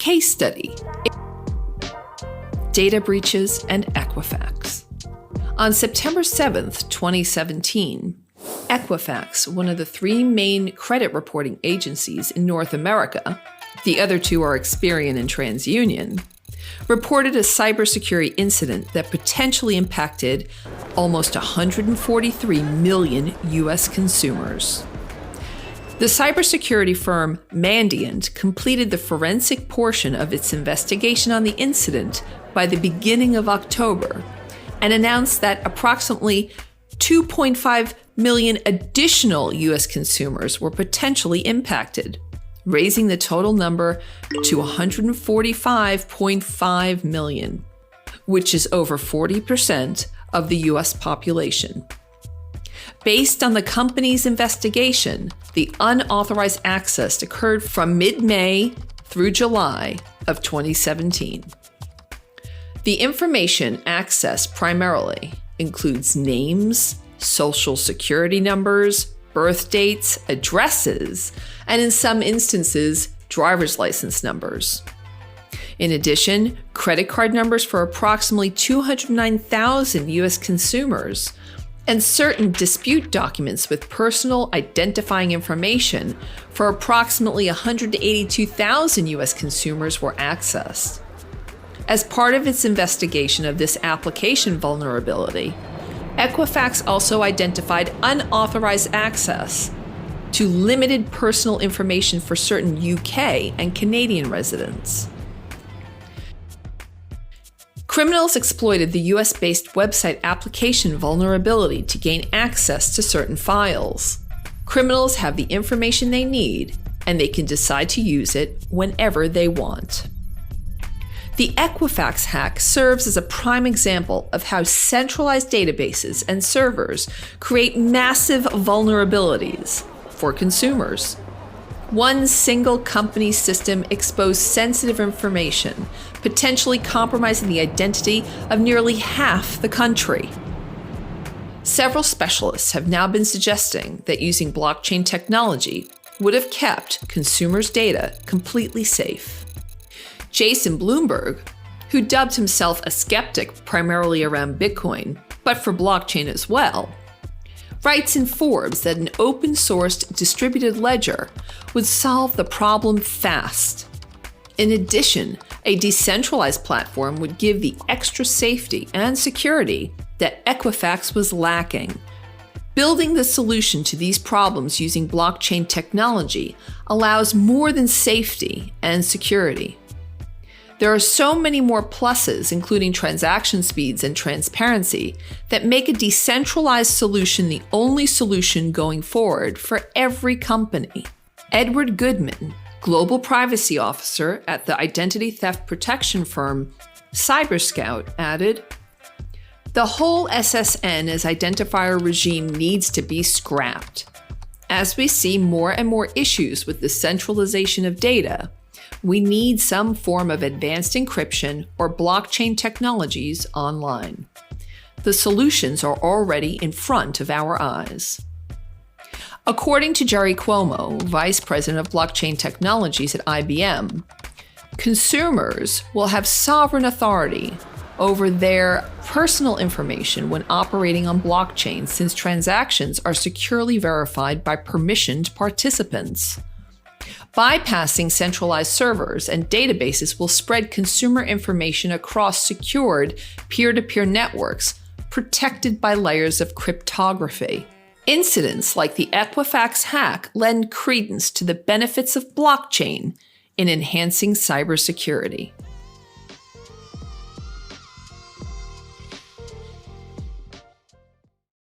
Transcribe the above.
Case study: data breaches and Equifax. On September 7th, 2017, Equifax, one of the three main credit reporting agencies in North America, the other two are Experian and TransUnion, reported a cybersecurity incident that potentially impacted almost 143 million U.S. consumers. The cybersecurity firm Mandiant completed the forensic portion of its investigation on the incident by the beginning of October and announced that approximately 2.5 million additional U.S. consumers were potentially impacted, raising the total number to 145.5 million, which is over 40% of the U.S. population. Based on the company's investigation, the unauthorized access occurred from mid-May through July of 2017. The information accessed primarily includes names, social security numbers, birth dates, addresses, and in some instances, driver's license numbers. In addition, credit card numbers for approximately 209,000 U.S. consumers and certain dispute documents with personal identifying information for approximately 182,000 U.S. consumers were accessed. As part of its investigation of this application vulnerability, Equifax also identified unauthorized access to limited personal information for certain UK and Canadian residents. Criminals exploited the US-based website application vulnerability to gain access to certain files. Criminals have the information they need, and they can decide to use it whenever they want. The Equifax hack serves as a prime example of how centralized databases and servers create massive vulnerabilities for consumers. One single company system exposed sensitive information, potentially compromising the identity of nearly half the country. Several specialists have now been suggesting that using blockchain technology would have kept consumers' data completely safe. Jason Bloomberg, who dubbed himself a skeptic primarily around Bitcoin, but for blockchain as well, writes in Forbes that an open-sourced distributed ledger would solve the problem fast. In addition, a decentralized platform would give the extra safety and security that Equifax was lacking. Building the solution to these problems using blockchain technology allows more than safety and security. There are so many more pluses, including transaction speeds and transparency, that make a decentralized solution the only solution going forward for every company. Edward Goodman, Global Privacy Officer at the identity theft protection firm CyberScout, added, "The whole SSN as identifier regime needs to be scrapped. As we see more and more issues with the centralization of data, we need some form of advanced encryption or blockchain technologies online. The solutions are already in front of our eyes." According to Jerry Cuomo, Vice President of Blockchain Technologies at IBM, consumers will have sovereign authority over their personal information when operating on blockchain, since transactions are securely verified by permissioned participants. Bypassing centralized servers and databases will spread consumer information across secured peer-to-peer networks protected by layers of cryptography. Incidents like the Equifax hack lend credence to the benefits of blockchain in enhancing cybersecurity.